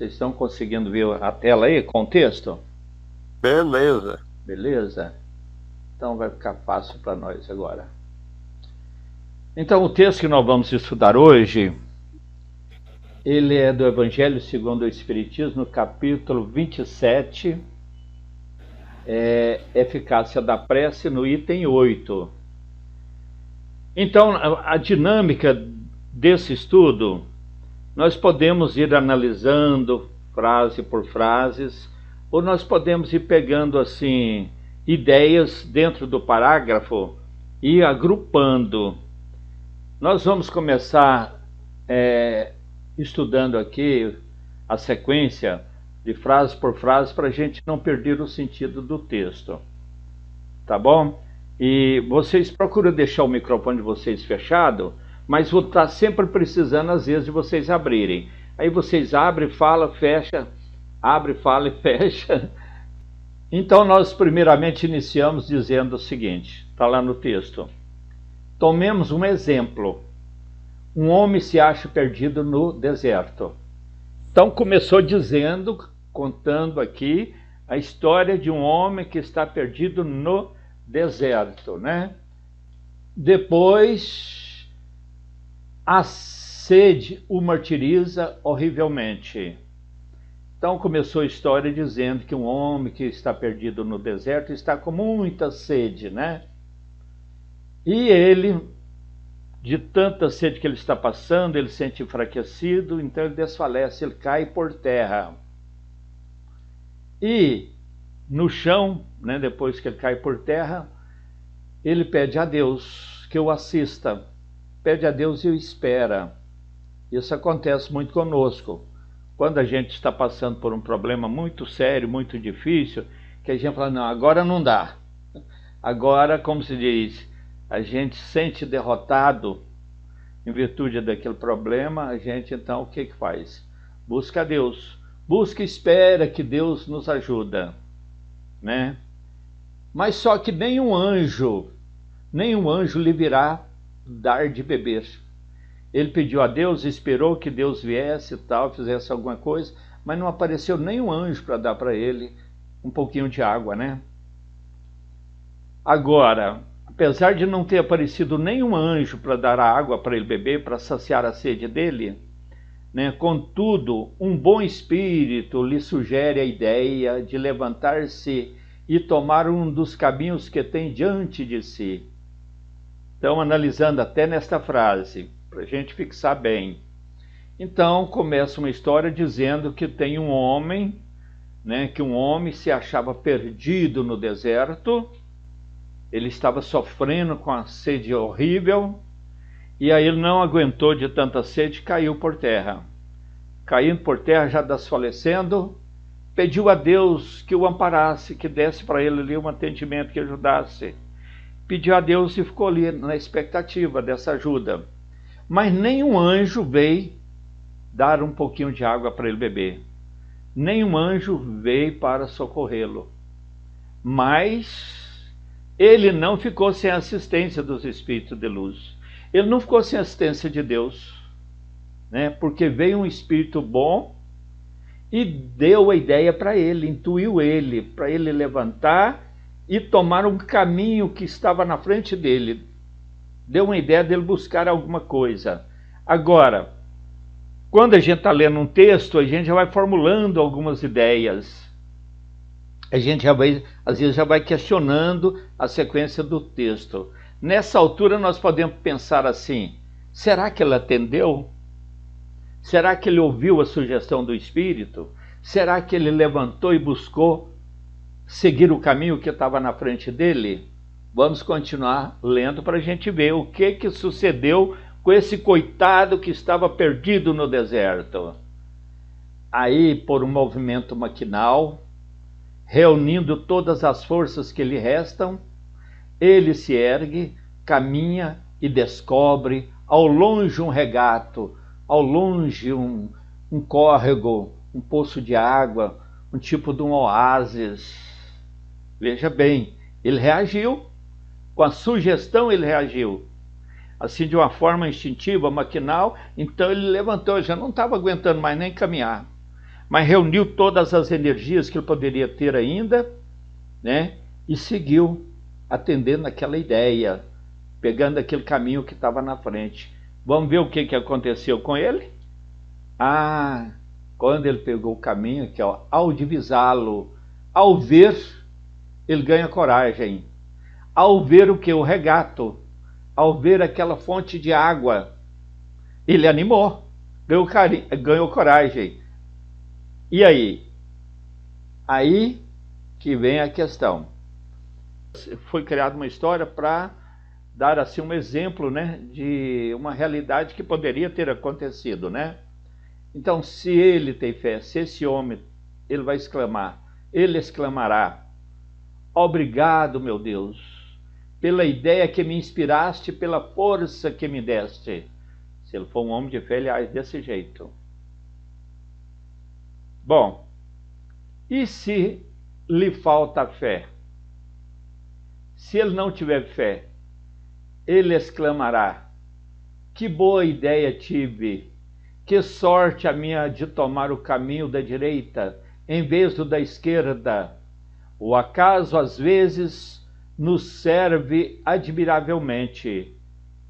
Vocês estão conseguindo ver a tela aí com o texto? Beleza. Beleza? Então vai ficar fácil para nós agora. Então o texto que nós vamos estudar hoje, ele é do Evangelho segundo o Espiritismo, no capítulo 27, Eficácia da Prece, no item 8. Então a dinâmica desse estudo, nós podemos ir analisando frase por frases, ou nós podemos ir pegando assim ideias dentro do parágrafo e agrupando. Nós vamos começar estudando aqui a sequência de frase por frase para a gente não perder o sentido do texto, tá bom? E vocês procuram deixar o microfone de vocês fechado, mas vou estar sempre precisando às vezes de vocês abrirem. Aí vocês abrem, fala, fecha, abre, fala e fecha. Então nós primeiramente iniciamos dizendo o seguinte, está lá no texto. Tomemos um exemplo. Um homem se acha perdido no deserto. Então começou dizendo, contando aqui, a história de um homem que está perdido no deserto, né? Depois, a sede o martiriza horrivelmente. Então começou a história dizendo que um homem que está perdido no deserto está com muita sede, né? E ele, de tanta sede que ele está passando, ele se sente enfraquecido, então ele desfalece, ele cai por terra. E no chão, né, depois que ele cai por terra, ele pede a Deus que o assista, pede a Deus e o espera. Isso acontece muito conosco. Quando a gente está passando por um problema muito sério, muito difícil, que a gente fala, não, agora não dá. Agora, como se diz, a gente se sente derrotado em virtude daquele problema, a gente então o que faz? Busca a Deus, busca e espera que Deus nos ajuda, né? Mas só que nenhum anjo lhe virá dar de beber. Ele pediu a Deus, esperou que Deus viesse e tal, fizesse alguma coisa, mas não apareceu nenhum anjo para dar para ele um pouquinho de água, né? Agora, apesar de não ter aparecido nenhum anjo para dar a água para ele beber, para saciar a sede dele, né? Contudo, um bom espírito lhe sugere a ideia de levantar-se e tomar um dos caminhos que tem diante de si. Então, analisando até nesta frase, para a gente fixar bem. Então, começa uma história dizendo que tem um homem, né? Que um homem se achava perdido no deserto. Ele estava sofrendo com a sede horrível, e aí ele não aguentou de tanta sede e caiu por terra. Caindo por terra, já desfalecendo, pediu a Deus que o amparasse, que desse para ele ali um atendimento, que ajudasse. Pediu a Deus e ficou ali na expectativa dessa ajuda. Mas nenhum anjo veio dar um pouquinho de água para ele beber. Nenhum anjo veio para socorrê-lo. Mas ele não ficou sem a assistência dos espíritos de luz. Ele não ficou sem a assistência de Deus, né? Porque veio um espírito bom e deu a ideia para ele, intuiu ele, para ele levantar e tomar um caminho que estava na frente dele. Deu uma ideia dele buscar alguma coisa. Agora, quando a gente está lendo um texto, a gente já vai formulando algumas ideias. A gente já vai, às vezes, já vai questionando a sequência do texto. Nessa altura nós podemos pensar assim, será que ele atendeu? Será que ele ouviu a sugestão do Espírito? Será que ele levantou e buscou seguir o caminho que estava na frente dele? Vamos continuar lendo para a gente ver o que sucedeu com esse coitado que estava perdido no deserto. Aí, por um movimento maquinal, reunindo todas as forças que lhe restam, ele se ergue, caminha e descobre ao longe um regato, ao longe um córrego, um poço de água, um tipo de um oásis. Veja bem, ele reagiu, com a sugestão ele reagiu, assim de uma forma instintiva, maquinal. Então ele levantou, ele já não estava aguentando mais nem caminhar. mas reuniu todas as energias que ele poderia ter ainda, né? E seguiu atendendo aquela ideia, pegando aquele caminho que estava na frente. Vamos ver o que aconteceu com ele? Ah, quando ele pegou o caminho, que ao divisá-lo, ao ver, ele ganha coragem. Ao ver o que? O regato. Ao ver aquela fonte de água, ele animou, ganhou coragem. E aí? Aí que vem a questão. Foi criada uma história para dar assim um exemplo, né, de uma realidade que poderia ter acontecido, né? Então, se ele tem fé, se esse homem, ele vai exclamar, ele exclamará: obrigado, meu Deus, pela ideia que me inspiraste, pela força que me deste. Se ele for um homem de fé, ele age desse jeito. Bom, e se lhe falta fé? Se ele não tiver fé, ele exclamará: que boa ideia tive, que sorte a minha de tomar o caminho da direita em vez do da esquerda. O acaso às vezes nos serve admiravelmente.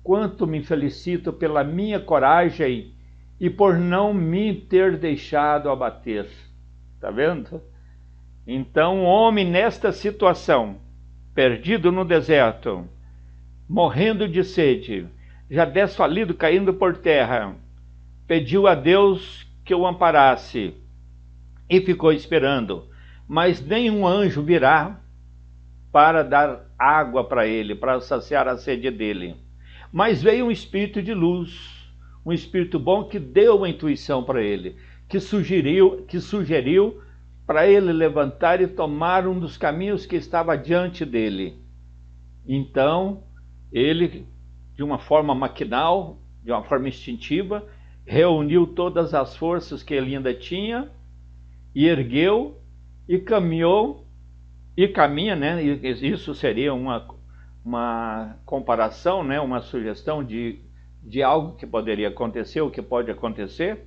Quanto me felicito pela minha coragem e por não me ter deixado abater. Tá vendo? Então, o homem nesta situação, perdido no deserto, morrendo de sede, já desfalido, caindo por terra, pediu a Deus que o amparasse e ficou esperando, mas nenhum anjo virá para dar água para ele, para saciar a sede dele. Mas veio um espírito de luz, um espírito bom que deu uma intuição para ele, que sugeriu para ele levantar e tomar um dos caminhos que estava diante dele. Então, ele, de uma forma maquinal, de uma forma instintiva, reuniu todas as forças que ele ainda tinha e ergueu e caminhou e caminha, né? Isso seria uma comparação, né? Uma sugestão de algo que poderia acontecer, o que pode acontecer,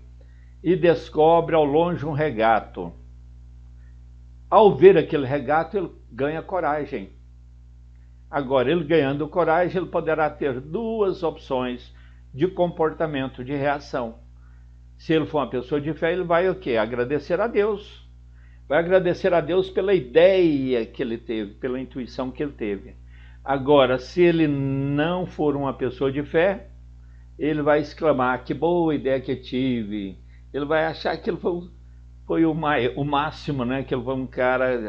e descobre ao longe um regato. Ao ver aquele regato, ele ganha coragem. Agora, ele ganhando coragem, ele poderá ter duas opções de comportamento, de reação. Se ele for uma pessoa de fé, ele vai o quê? Agradecer a Deus. Vai agradecer a Deus pela ideia que ele teve, pela intuição que ele teve. Agora, se ele não for uma pessoa de fé, ele vai exclamar: que boa ideia que eu tive. Ele vai achar que ele foi o máximo, né? Que ele foi um cara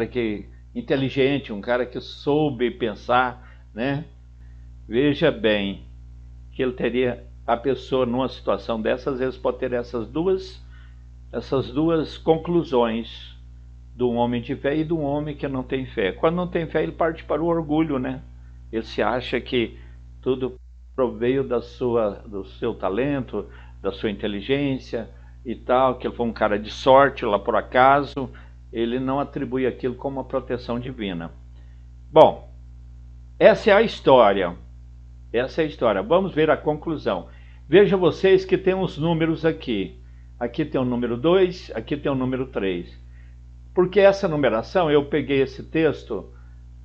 que inteligente, um cara que soube pensar, né? Veja bem que ele teria, a pessoa numa situação dessas, às vezes pode ter essas duas conclusões, de um homem de fé e de um homem que não tem fé. Quando não tem fé, ele parte para o orgulho, né? Ele se acha que tudo proveio do seu talento, da sua inteligência e tal, que ele foi um cara de sorte lá por acaso. Ele não atribui aquilo como uma proteção divina. Bom, essa é a história. Essa é a história. Vamos ver a conclusão. Veja vocês que tem uns números aqui. Aqui tem o número 2, aqui tem o número 3. Porque essa numeração, eu peguei esse texto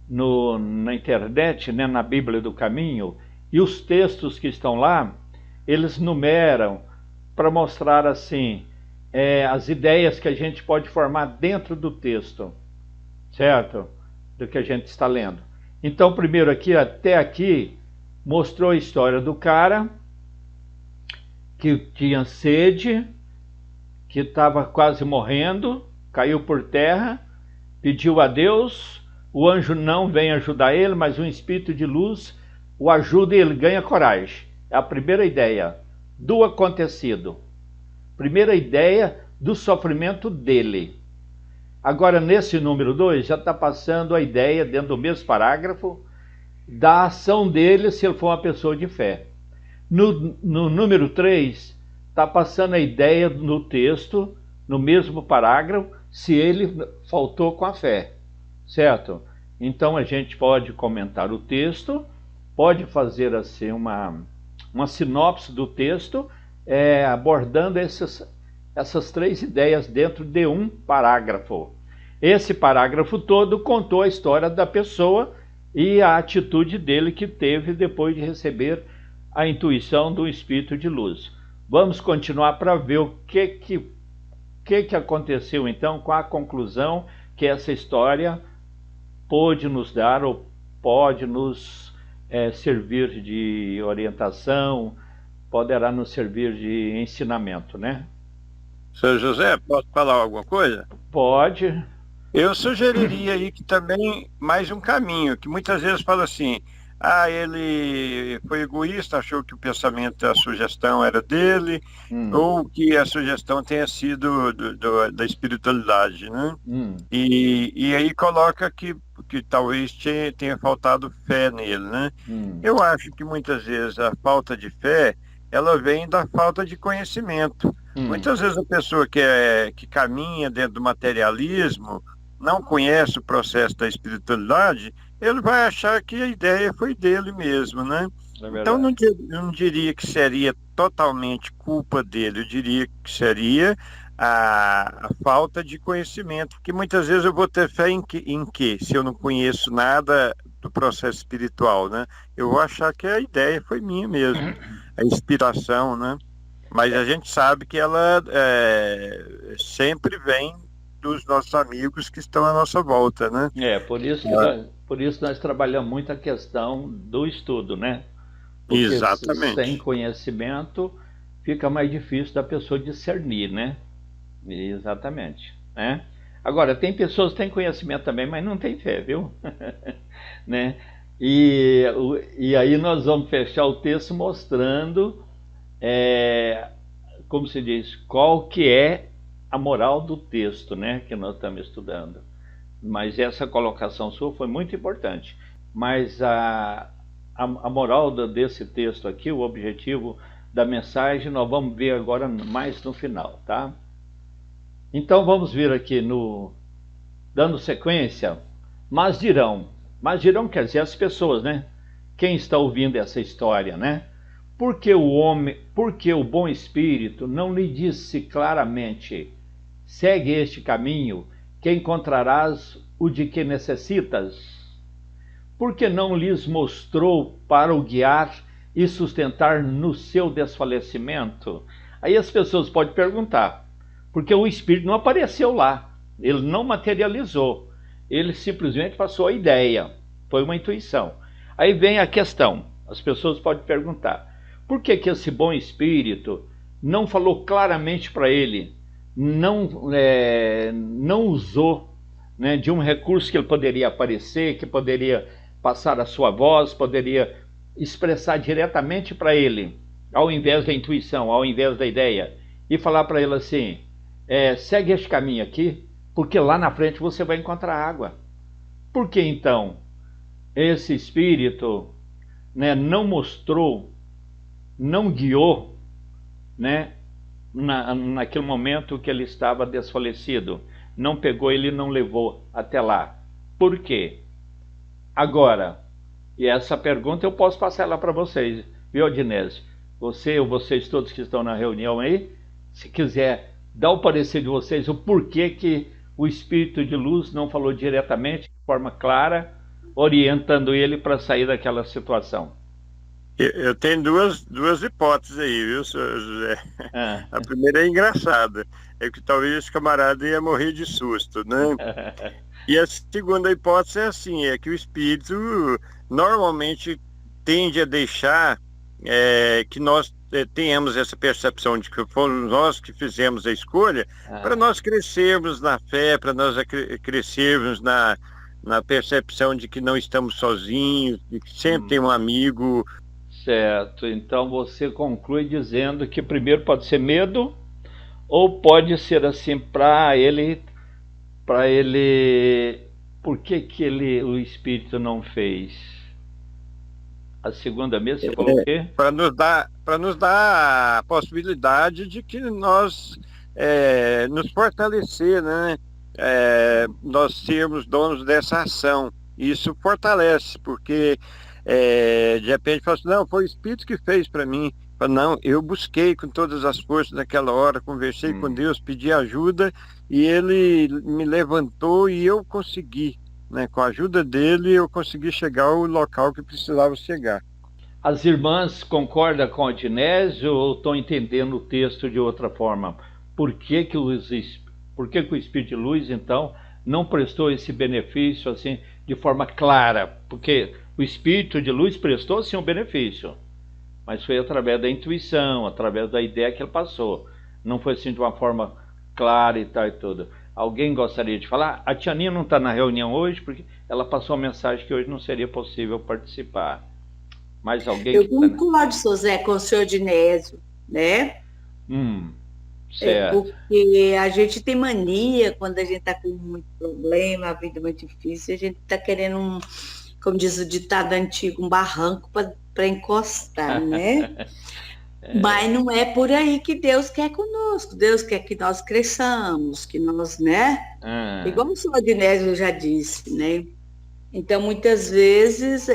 na internet, né, na Bíblia do Caminho, e os textos que estão lá, eles numeram para mostrar assim, as ideias que a gente pode formar dentro do texto, certo? Do que a gente está lendo. Então, primeiro aqui, até aqui, mostrou a história do cara que tinha sede, que estava quase morrendo, caiu por terra, pediu a Deus, o anjo não vem ajudar ele, mas um espírito de luz o ajuda e ele ganha coragem. É a primeira ideia do acontecido. Primeira ideia do sofrimento dele. Agora, nesse número 2, já está passando a ideia, dentro do mesmo parágrafo, da ação dele se ele for uma pessoa de fé. No número 3, está passando a ideia no texto, no mesmo parágrafo, se ele faltou com a fé, certo? Então a gente pode comentar o texto, pode fazer assim uma sinopse do texto abordando essas três ideias dentro de um parágrafo. Esse parágrafo todo contou a história da pessoa e a atitude dele que teve depois de receber a intuição do espírito de luz. Vamos continuar para ver o que aconteceu então com a conclusão que essa história pôde nos dar ou pode nos servir de orientação, poderá nos servir de ensinamento, né? Seu José, posso falar alguma coisa? Pode. Eu sugeriria aí que também mais um caminho, que muitas vezes fala assim, ele foi egoísta, achou que o pensamento, a sugestão era dele, ou que a sugestão tenha sido da espiritualidade, né? E aí coloca que talvez tenha faltado fé nele, né? Eu acho que muitas vezes a falta de fé, ela vem da falta de conhecimento. Muitas vezes a pessoa que caminha dentro do materialismo, não conhece o processo da espiritualidade, ele vai achar que a ideia foi dele mesmo, né? Então, eu não diria que seria totalmente culpa dele, eu diria que seria a falta de conhecimento, que muitas vezes eu vou ter fé em quê? Se eu não conheço nada do processo espiritual, né? Eu vou achar que a ideia foi minha mesmo, a inspiração, né? Mas a gente sabe que ela sempre vem dos nossos amigos que estão à nossa volta, né? Por isso nós trabalhamos muito a questão do estudo, né? Porque Exatamente. sem conhecimento fica mais difícil da pessoa discernir, né? Exatamente, né? Agora, tem pessoas que têm conhecimento também, mas não têm fé, viu? Né? E aí nós vamos fechar o texto mostrando, como se diz, qual que é a moral do texto, né, que nós estamos estudando. Mas essa colocação sua foi muito importante. Mas a moral desse texto aqui, o objetivo da mensagem, nós vamos ver agora mais no final, tá? Então vamos ver aqui dando sequência, mas dirão quer dizer as pessoas, né? Quem está ouvindo essa história, né? Porque o bom espírito não lhe disse claramente: segue este caminho, que encontrarás o de que necessitas? Porque não lhes mostrou para o guiar e sustentar no seu desfalecimento? Aí as pessoas podem perguntar, porque o espírito não apareceu lá, ele não materializou, ele simplesmente passou a ideia, foi uma intuição. Aí vem a questão, as pessoas podem perguntar, por que esse bom espírito não falou claramente para ele, não usou, né, de um recurso que ele poderia aparecer, que poderia passar a sua voz, poderia expressar diretamente para ele, ao invés da intuição, ao invés da ideia, e falar para ele assim, segue este caminho aqui, porque lá na frente você vai encontrar água. Por que então esse espírito, né, não mostrou, não guiou, né, naquele momento que ele estava desfalecido, não pegou ele e não levou até lá? Por quê? Agora, e essa pergunta eu posso passar lá para vocês, viu, Odinésio? Você ou vocês todos que estão na reunião aí, se quiser dar o parecer de vocês, o porquê que o espírito de luz não falou diretamente, de forma clara, orientando ele para sair daquela situação. Eu tenho duas hipóteses aí, viu, senhor José? A primeira é engraçada, é que talvez esse camarada ia morrer de susto, né? E a segunda hipótese é assim, é que o espírito normalmente tende a deixar que nós tenhamos essa percepção de que fomos nós que fizemos a escolha, para nós crescermos na fé, para nós crescermos na percepção de que não estamos sozinhos, de que sempre tem um amigo. Certo, então você conclui dizendo que primeiro pode ser medo, ou pode ser assim para ele, por que o espírito não fez? A segunda mesmo, você falou o quê? Para nos dar a possibilidade de que nós nos fortalecer, né? Nós sermos donos dessa ação. Isso fortalece, porque de repente fala assim, não, foi o espírito que fez para mim, Fala, não, eu busquei com todas as forças naquela hora, conversei com Deus, pedi ajuda e ele me levantou e eu consegui, né? Com a ajuda dele, eu consegui chegar ao local que precisava chegar. As irmãs concordam com a Odinésio ou estão entendendo o texto de outra forma? Por que que, por que que o Espírito de Luz, então, não prestou esse benefício assim de forma clara? Porque o Espírito de Luz prestou sim um benefício, mas foi através da intuição, através da ideia que ele passou. Não foi assim de uma forma clara e tal e tudo. Alguém gostaria de falar? A tia Ninha não está na reunião hoje porque ela passou a mensagem que hoje não seria possível participar. Mais alguém Eu que tá, né? concordo, seu Zé, com o senhor Dinésio, né? Certo. Porque a gente tem mania, quando a gente está com muito problema, a vida é muito difícil, a gente está querendo como diz o ditado antigo, um barranco para encostar, né? Mas não é por aí que Deus quer conosco. Deus quer que nós cresçamos, que nós, né? Igual o senhor Adinésio já disse, né? Então, muitas vezes,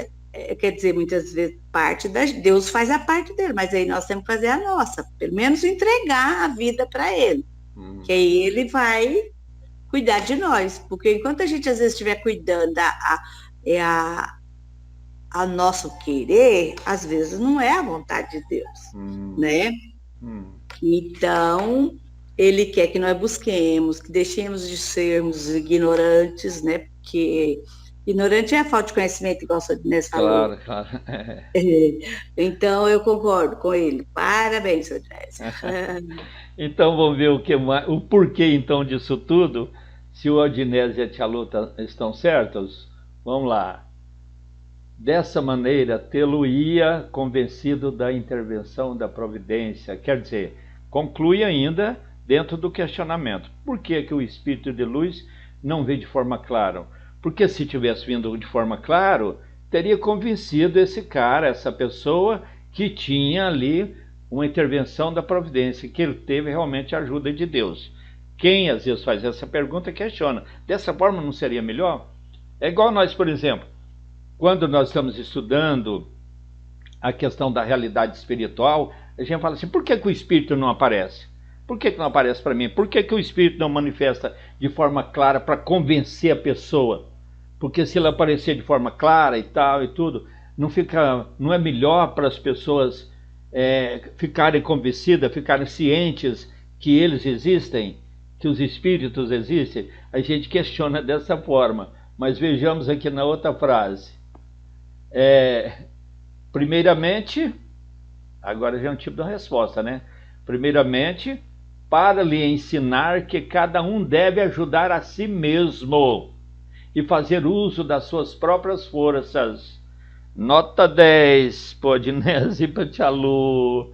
quer dizer, muitas vezes Deus faz a parte dele, mas aí nós temos que fazer a nossa, pelo menos entregar a vida para ele, que aí ele vai cuidar de nós, porque enquanto a gente às vezes estiver cuidando a nosso querer, às vezes não é a vontade de Deus, né? Então, ele quer que nós busquemos, que deixemos de sermos ignorantes, né? Porque ignorante é a falta de conhecimento, igual o senhor Inês falou. Claro. Então, eu concordo com ele. Parabéns, senhor Inês. Então, vamos ver o porquê, então, disso tudo. Se o Odinésio e a tia Lu estão certos, vamos lá. Dessa maneira, tê-lo-ia convencido da intervenção da providência. Quer dizer, conclui ainda dentro do questionamento. Por que que o Espírito de Luz não vê de forma clara? Porque se tivesse vindo de forma clara, teria convencido esse cara, essa pessoa que tinha ali uma intervenção da providência, que ele teve realmente a ajuda de Deus. Quem às vezes faz essa pergunta questiona. Dessa forma não seria melhor? É igual nós, por exemplo, quando nós estamos estudando a questão da realidade espiritual, a gente fala assim, por que que o Espírito não aparece? Por que que não aparece para mim? Por que que o Espírito não manifesta de forma clara para convencer a pessoa? Porque se ele aparecer de forma clara e tal e tudo, não é melhor para as pessoas ficarem convencidas, ficarem cientes que eles existem, que os Espíritos existem? A gente questiona dessa forma, mas vejamos aqui na outra frase. Primeiramente, agora já é um tipo de resposta, né? Primeiramente, para lhe ensinar que cada um deve ajudar a si mesmo e fazer uso das suas próprias forças. Nota 10, para Odinésio e para tia Lu.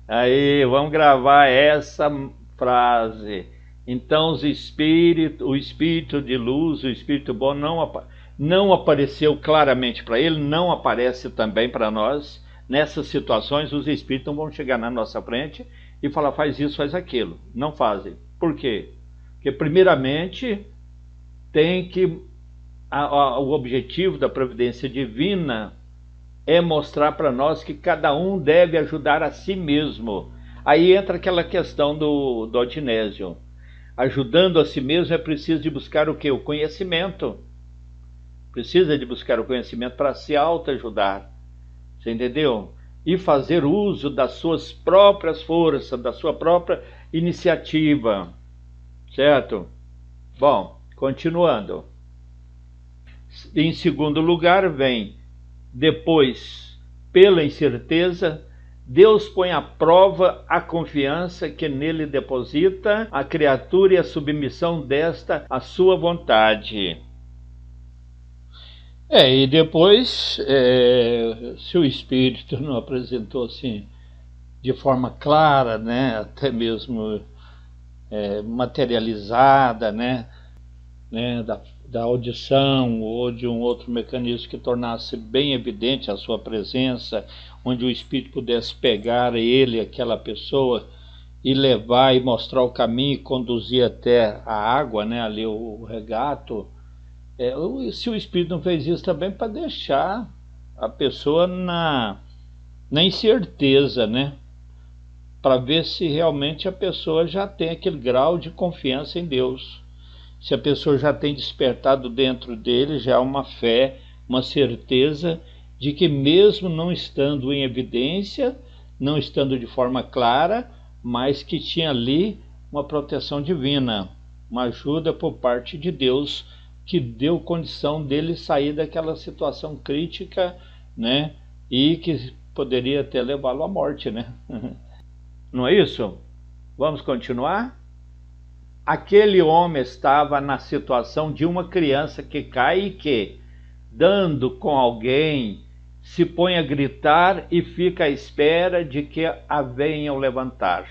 Aí, vamos gravar essa frase. Então, o Espírito de Luz, o Espírito bom, não apareceu claramente para ele, não aparece também para nós. Nessas situações, os Espíritos não vão chegar na nossa frente e falar, faz isso, faz aquilo. Não fazem. Por quê? Porque, primeiramente, o objetivo da providência divina é mostrar para nós que cada um deve ajudar a si mesmo. Aí entra aquela questão do Odinésio. Ajudando a si mesmo é preciso de buscar o quê? O conhecimento. Precisa de buscar o conhecimento para se autoajudar. Você entendeu? E fazer uso das suas próprias forças, da sua própria iniciativa. Certo? Bom, continuando. Em segundo lugar vem, depois, pela incerteza, Deus põe à prova a confiança que nele deposita a criatura e a submissão desta à sua vontade. E depois, se o Espírito não apresentou assim de forma clara, né, até mesmo materializada, né, da audição ou de um outro mecanismo que tornasse bem evidente a sua presença, onde o Espírito pudesse pegar ele, aquela pessoa, e levar e mostrar o caminho e conduzir até a água, né, ali o regato. Se o Espírito não fez isso também para deixar a pessoa na incerteza, né? para ver se realmente a pessoa já tem aquele grau de confiança em Deus. Se a pessoa já tem despertado dentro dele já uma fé, uma certeza de que mesmo não estando em evidência, não estando de forma clara, mas que tinha ali uma proteção divina, uma ajuda por parte de Deus, que deu condição dele sair daquela situação crítica, né? E que poderia até levá-lo à morte, né? Não é isso? Vamos continuar? Aquele homem estava na situação de uma criança que cai e que, dando com alguém, se põe a gritar e fica à espera de que a venham levantar.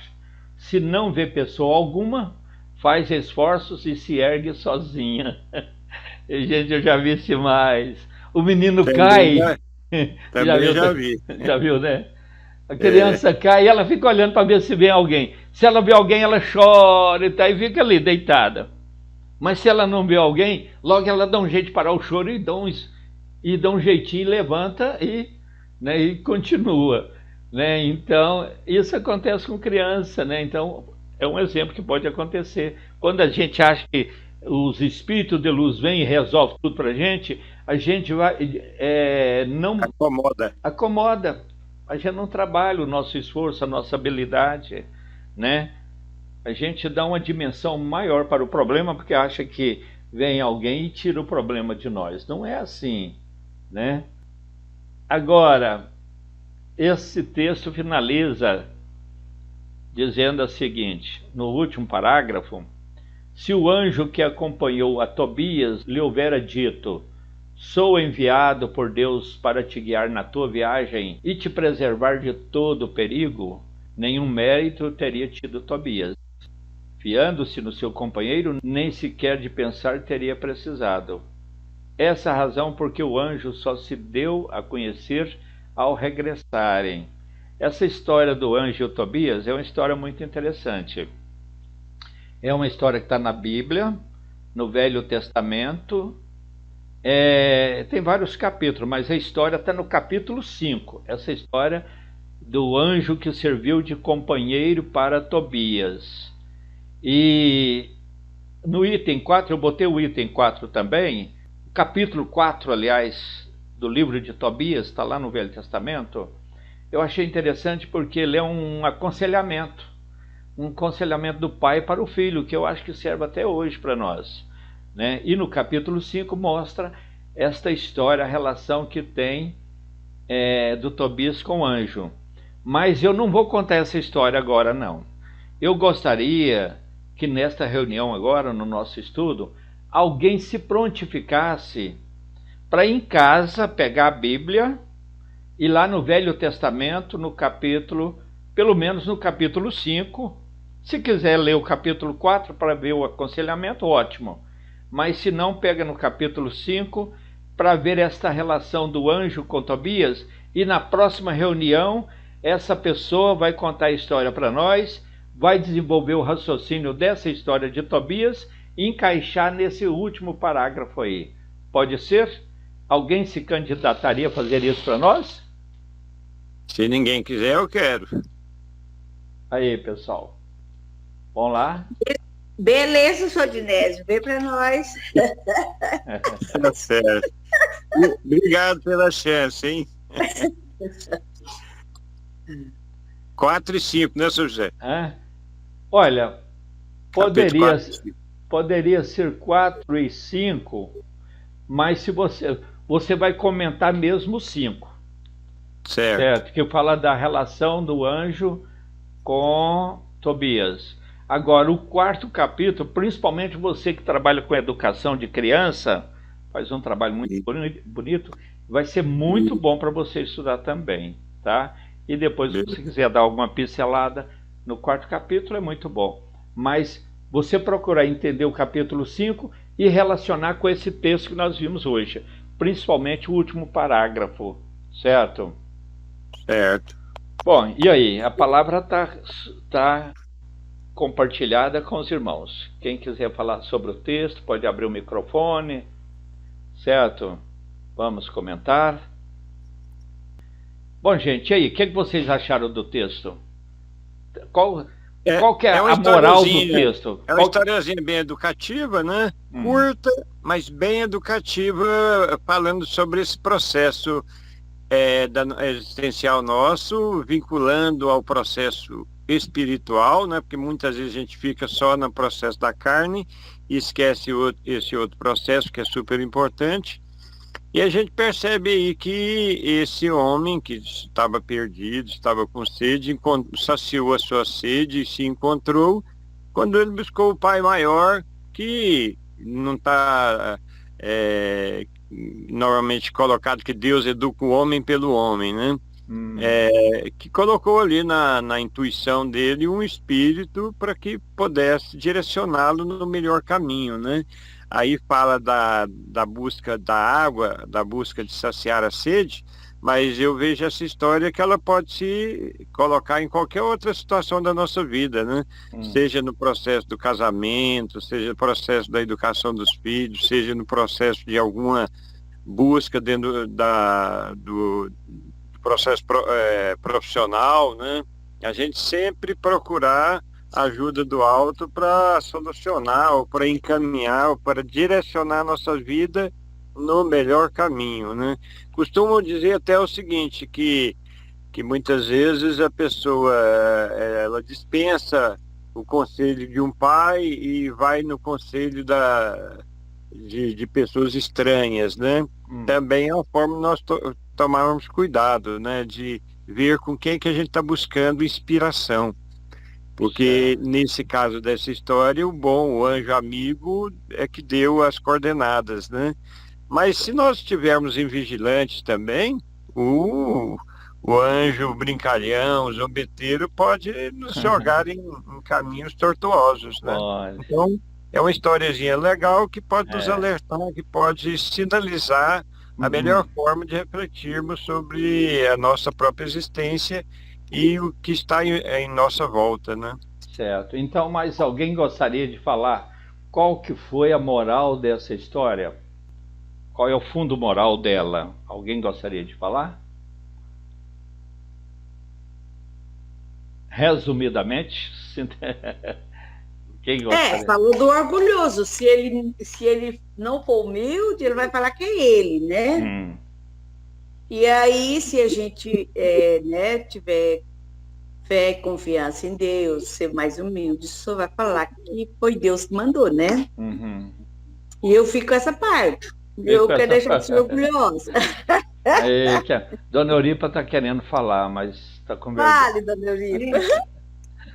Se não vê pessoa alguma, faz esforços e se ergue sozinha. Gente, eu já vi isso mais. O menino cai. Também já vi. Já viu, né? A criança cai e ela fica olhando para ver se vê alguém. Se ela vê alguém, ela chora e fica ali deitada. Mas se ela não vê alguém, logo ela dá um jeito de parar o choro e dá um jeitinho, levanta né, e continua. Né? Então, isso acontece com criança. Né? Então, é um exemplo que pode acontecer. Quando a gente acha que os espíritos de luz vêm e resolvem tudo para a gente vai... não acomoda. A gente não trabalha o nosso esforço, a nossa habilidade, né? A gente dá uma dimensão maior para o problema porque acha que vem alguém e tira o problema de nós. Não é assim, né? Agora, esse texto finaliza dizendo o seguinte, no último parágrafo: se o anjo que acompanhou a Tobias lhe houvera dito: sou enviado por Deus para te guiar na tua viagem e te preservar de todo perigo, nenhum mérito teria tido Tobias. Fiando-se no seu companheiro, nem sequer de pensar teria precisado. Essa é a razão porque o anjo só se deu a conhecer ao regressarem. Essa história do anjo e Tobias é uma história muito interessante. É uma história que está na Bíblia, no Velho Testamento. Tem vários capítulos, mas a história está no capítulo 5. Essa história do anjo que serviu de companheiro para Tobias. E no item 4, eu botei o item 4 também. O capítulo 4, aliás, do livro de Tobias, está lá no Velho Testamento. Eu achei interessante porque ele é um aconselhamento do pai para o filho, que eu acho que serve até hoje para nós. Né? E no capítulo 5 mostra esta história, a relação que tem do Tobias com o anjo. Mas eu não vou contar essa história agora, não. Eu gostaria que nesta reunião agora, no nosso estudo, alguém se prontificasse para em casa pegar a Bíblia e lá no Velho Testamento, no capítulo, pelo menos no capítulo 5, se quiser ler o capítulo 4 para ver o aconselhamento, ótimo. Mas se não, pega no capítulo 5 para ver esta relação do anjo com Tobias, e na próxima reunião essa pessoa vai contar a história para nós, vai desenvolver o raciocínio dessa história de Tobias e encaixar nesse último parágrafo aí. Pode ser? Alguém se candidataria a fazer isso para nós? Se ninguém quiser, eu quero. Aí, pessoal. Vamos lá? Beleza, Sodinésio, vem para nós. Tá certo. Obrigado pela chance, hein? 4 e 5, né, seu José? Olha, poderia ser 4 e 5, mas se você vai comentar mesmo 5. Certo? Que fala da relação do anjo com Tobias. Agora, o 4º capítulo, principalmente você que trabalha com educação de criança, faz um trabalho muito bonito, vai ser muito bom para você estudar também, tá? E depois, se você quiser dar alguma pincelada no 4º capítulo, é muito bom. Mas você procurar entender o capítulo 5 e relacionar com esse texto que nós vimos hoje, principalmente o último parágrafo, certo? Certo. Bom, e aí? A palavra tá compartilhada com os irmãos. Quem quiser falar sobre o texto, pode abrir o microfone, certo? Vamos comentar. Bom, gente, e aí? O que vocês acharam do texto? Qual que é a moral do texto? É uma historiazinha bem educativa, né? Curta, mas bem educativa, falando sobre esse processo existencial nosso, vinculando ao processo espiritual, né? Porque muitas vezes a gente fica só no processo da carne e esquece esse outro processo que é super importante. E a gente percebe aí que esse homem que estava perdido, estava com sede, saciou a sua sede e se encontrou quando ele buscou o Pai Maior, que não está normalmente colocado que Deus educa o homem pelo homem, né? Que colocou ali na intuição dele um espírito para que pudesse direcioná-lo no melhor caminho, né? Aí fala da busca da água, da busca de saciar a sede, mas eu vejo essa história que ela pode se colocar em qualquer outra situação da nossa vida, né? Seja no processo do casamento, seja no processo da educação dos filhos, seja no processo de alguma busca dentro do processo profissional, né? A gente sempre procurar ajuda do alto para solucionar, ou para encaminhar, ou para direcionar a nossa vida no melhor caminho, né? Costumo dizer até o seguinte, que muitas vezes a pessoa ela dispensa o conselho de um pai e vai no conselho de pessoas estranhas, né? Também é uma forma de nós tomarmos cuidado, né? De ver com quem que a gente está buscando inspiração. Porque nesse caso dessa história, o anjo amigo é que deu as coordenadas, né? Mas se nós estivermos em vigilantes também, o anjo brincalhão, zombeteiro, pode nos jogar em caminhos tortuosos, né? Então, é uma historiazinha legal que pode nos alertar, que pode sinalizar a melhor forma de refletirmos sobre a nossa própria existência e o que está em nossa volta, né? Certo. Então, mais alguém gostaria de falar qual que foi a moral dessa história? Qual é o fundo moral dela? Alguém gostaria de falar? Resumidamente, quem gostaria? Falou do orgulhoso. Se ele não for humilde, ele vai falar que é ele, né? E aí, se a gente tiver fé e confiança em Deus, ser mais humilde, só vai falar que foi Deus que mandou, né? E eu fico com essa parte. Eu quero deixar de ser orgulhosa. Dona Euripa está querendo falar, mas está com vergonha. Fale, Dona Euripa.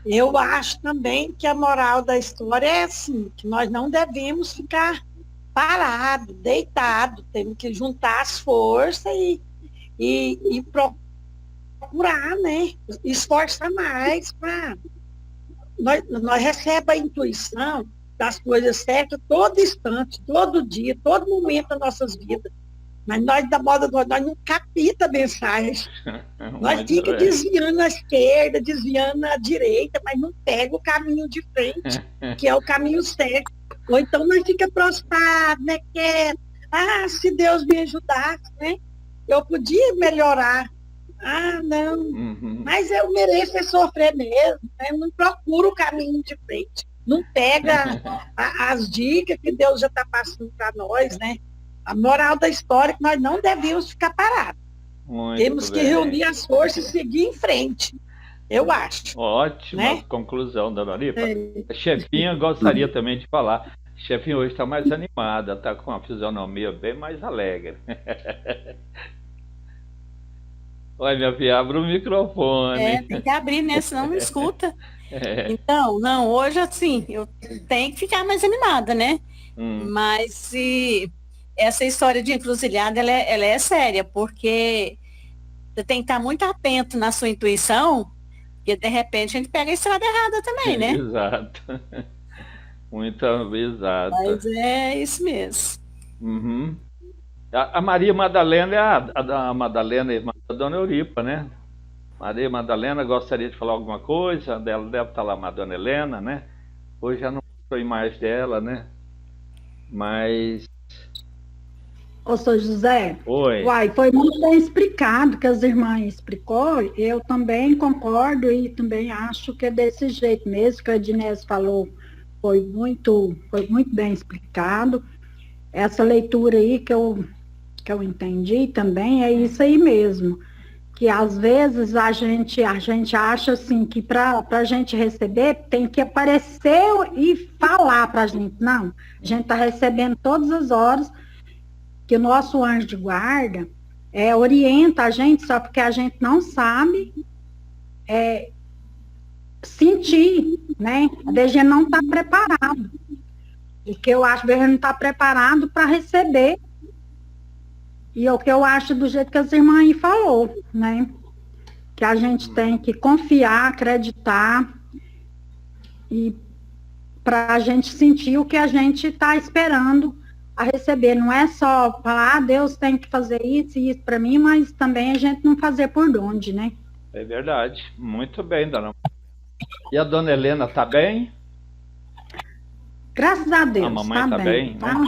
Eu acho também que a moral da história é assim, que nós não devemos ficar parados, deitados, temos que juntar as forças e procurar, né? Esforçar mais para... Nós recebemos a intuição das coisas certas todo instante, todo dia, todo momento das nossas vidas. Mas nós não capita a mensagem. Nós fica desviando à esquerda, desviando à direita, mas não pega o caminho de frente, que é o caminho certo. Ou então nós fica prostrado, né? Se Deus me ajudasse, né? Eu podia melhorar. Não. Mas eu mereço sofrer mesmo. Né? Eu não procuro o caminho de frente. Não pega as dicas que Deus já está passando para nós, né? A moral da história é que nós não devemos ficar parados. Temos que reunir as forças e seguir em frente. Eu acho. Ótima conclusão, Dona Euripa. A chefinha gostaria também de falar. A chefinha hoje está mais animada, está com uma fisionomia bem mais alegre. Oi, minha filha, abre o microfone. Tem que abrir, né? Senão não escuta. Então, não, hoje assim, eu tenho que ficar mais animada, né? Mas essa história de encruzilhada, ela é séria, porque você tem que estar muito atento na sua intuição, porque de repente a gente pega a estrada errada também, né? Exato. Muito exato. Mas é isso mesmo. A Maria Madalena é a Madalena, irmã da Dona Euripa, né? Maria Madalena gostaria de falar alguma coisa, dela deve estar lá, a Dona Helena, né? Hoje já não mostrou a imagem dela, né? Mas Ô, Sr. José, Oi. uai, foi muito bem explicado que as irmãs explicou, eu também concordo e também acho que é desse jeito mesmo, que a Ednese falou, foi muito bem explicado. Essa leitura aí que eu entendi também é isso aí mesmo, que às vezes a gente acha assim que para a gente receber tem que aparecer e falar para a gente. Não, a gente está recebendo todas as horas, que o nosso anjo de guarda orienta a gente, só porque a gente não sabe sentir, né? A gente não está preparado. Porque eu acho que a gente não está preparado para receber. E é o que eu acho do jeito que as irmãs aí falou, né? Que a gente tem que confiar, acreditar e para a gente sentir o que a gente está esperando a receber. Não é só falar, Deus tem que fazer isso e isso para mim, mas também a gente não fazer por onde, né? É verdade. Muito bem, dona. E a dona Helena tá bem? Graças a Deus. A mamãe tá bem, tá? Né?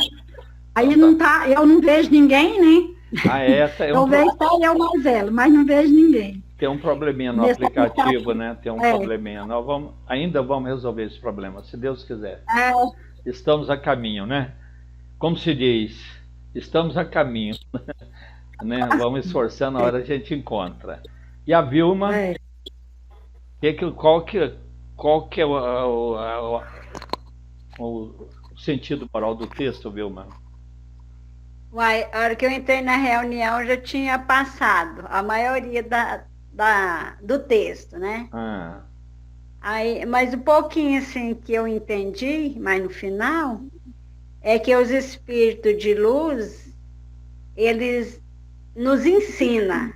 Aí não tá, eu não vejo ninguém, né? Eu vejo só eu mais ela, mas não vejo ninguém. Tem um probleminha no aplicativo, né? Tem um probleminha. Nós ainda vamos resolver esse problema, se Deus quiser. Estamos a caminho, né? Como se diz, estamos a caminho. Né? Vamos esforçando, a hora a gente encontra. E a Vilma, qual que é o sentido moral do texto, Vilma? Uai, a hora que eu entrei na reunião, eu já tinha passado a maioria do texto, né? Aí, mas um pouquinho assim que eu entendi, mas no final, é que os espíritos de luz, eles nos ensinam,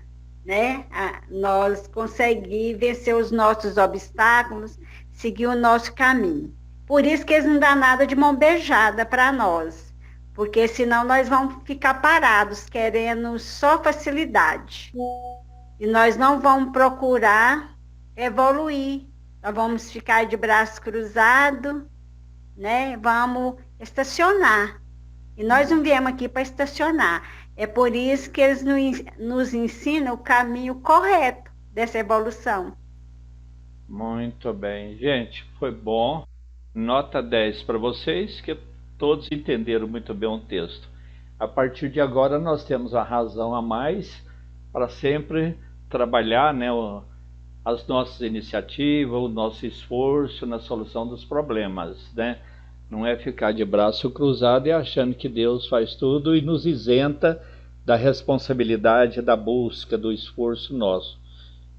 né? A nós conseguir vencer os nossos obstáculos, seguir o nosso caminho. Por isso que eles não dão nada de mão beijada para nós. Porque senão nós vamos ficar parados, querendo só facilidade. E nós não vamos procurar evoluir. Nós vamos ficar de braço cruzado, né? Vamos estacionar. E nós não viemos aqui para estacionar. É por isso que eles nos ensinam o caminho correto dessa evolução. Muito bem. Gente, foi bom. Nota 10 para vocês, que todos entenderam muito bem o texto. A partir de agora nós temos a razão a mais para sempre trabalhar, né, as nossas iniciativas, o nosso esforço na solução dos problemas, né? Não é ficar de braço cruzado e achando que Deus faz tudo e nos isenta da responsabilidade, da busca, do esforço nosso.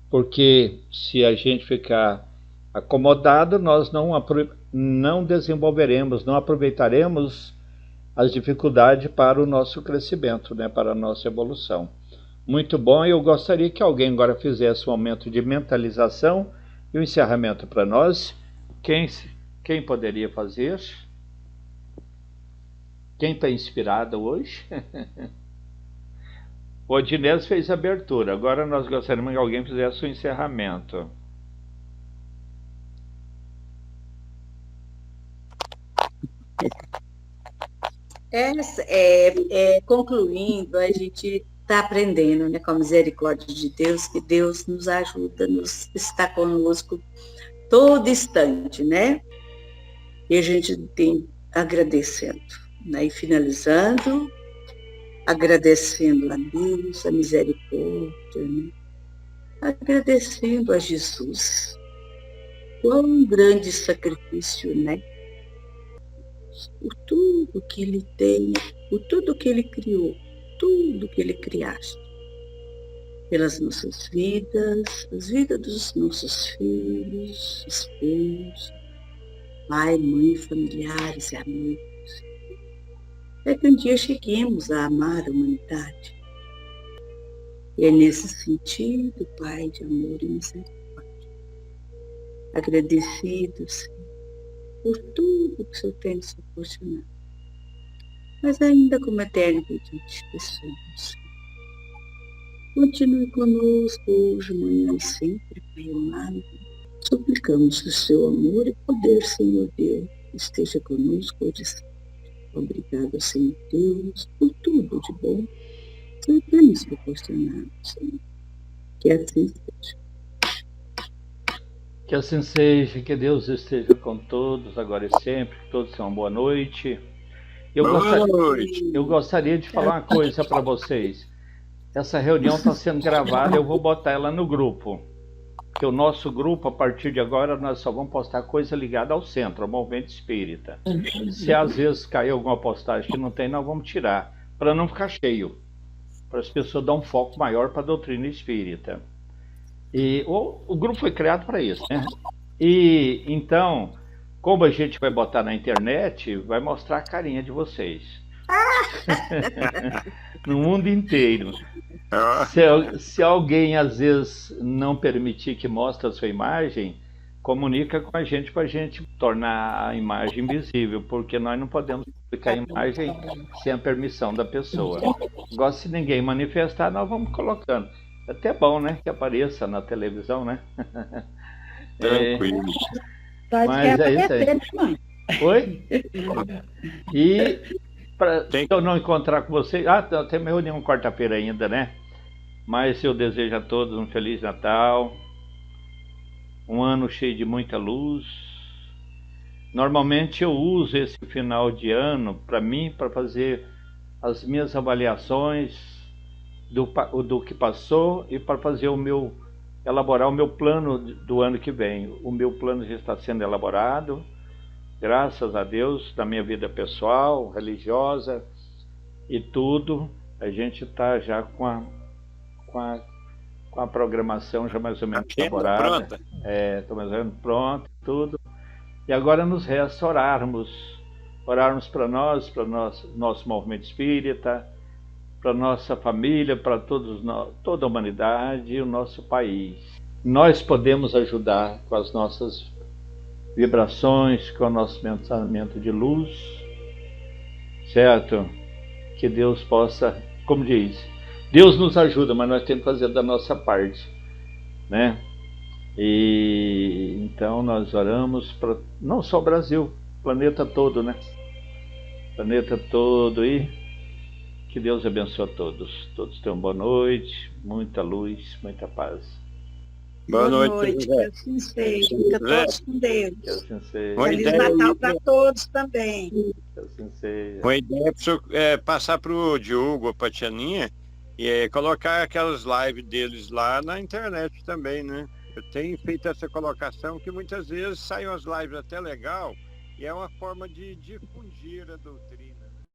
Porque se a gente ficar acomodado, nós não desenvolveremos, não aproveitaremos as dificuldades para o nosso crescimento, né, para a nossa evolução. Muito bom, eu gostaria que alguém agora fizesse um momento de mentalização e o encerramento para nós. Quem poderia fazer? Quem está inspirado hoje? O Odinés fez a abertura, agora nós gostaríamos que alguém fizesse o encerramento. Concluindo, a gente está aprendendo, né, com a misericórdia de Deus, que Deus nos ajuda, está conosco todo instante, né? E a gente tem agradecendo, né? E finalizando, agradecendo a Deus, a misericórdia, né? Agradecendo a Jesus. Quão grande sacrifício, né? Por tudo que Ele tem, por tudo que Ele criou, tudo que Ele criaste. Pelas nossas vidas, as vidas dos nossos filhos, esposos, pai, mãe, familiares e amigos. É que um dia cheguemos a amar a humanidade. E é nesse sentido, Pai de amor e misericórdia, agradecidos por tudo que o Senhor tem nos proporcionado. Mas ainda como eterno pedido que somos. Continue conosco hoje, amanhã e sempre, Pai amado. Suplicamos que o seu amor e poder, Senhor Deus, esteja conosco hoje. Obrigado, Senhor Deus, por tudo de bom que tem nos proporcionado, Senhor. Que assim seja. Que assim seja, que Deus esteja com todos, agora e sempre, que todos tenham uma boa noite. Eu gostaria de falar uma coisa para vocês. Essa reunião está sendo gravada, eu vou botar ela no grupo. Porque o nosso grupo, a partir de agora, nós só vamos postar coisa ligada ao centro, ao movimento espírita. Se às vezes cair alguma postagem que não tem, nós vamos tirar, para não ficar cheio. Para as pessoas dar um foco maior para a doutrina espírita. E o grupo foi criado para isso, né? E então, como a gente vai botar na internet, vai mostrar a carinha de vocês. No mundo inteiro. Se alguém às vezes não permitir que mostre a sua imagem, comunica com a gente para a gente tornar a imagem visível, porque nós não podemos publicar a imagem sem a permissão da pessoa. Agora, se ninguém manifestar, nós vamos colocando. É até bom, né, que apareça na televisão, né? Tranquilo. Mas é isso aí. Oi? E se eu não encontrar com vocês... tem uma reunião quarta-feira ainda, né? Mas eu desejo a todos um Feliz Natal, um ano cheio de muita luz. Normalmente eu uso esse final de ano para mim, para fazer as minhas avaliações do que passou e para fazer elaborar o meu plano do ano que vem. O meu plano já está sendo elaborado, graças a Deus, na minha vida pessoal, religiosa e tudo. A gente está já com a programação já mais ou menos elaborada. Estou mais ou menos pronto, tudo. E agora nos resta orarmos para nós, para nosso movimento espírita, para nossa família, para toda a humanidade e o nosso país. Nós podemos ajudar com as nossas vibrações, com o nosso pensamento de luz, certo? Que Deus possa, como diz, Deus nos ajuda, mas nós temos que fazer da nossa parte, né? E então nós oramos para não só o Brasil, o planeta todo, né? Planeta todo, e que Deus abençoe a todos. Todos tenham boa noite, muita luz, muita paz. Boa noite. Que assim seja. Fica todos com Deus. Que assim seja. Feliz Natal para todos também. Que assim seja. Uma ideia é passar para o Diogo ou para a Tianinha e colocar aquelas lives deles lá na internet também, né? Eu tenho feito essa colocação que muitas vezes saem as lives até legal e é uma forma de difundir a doutrina.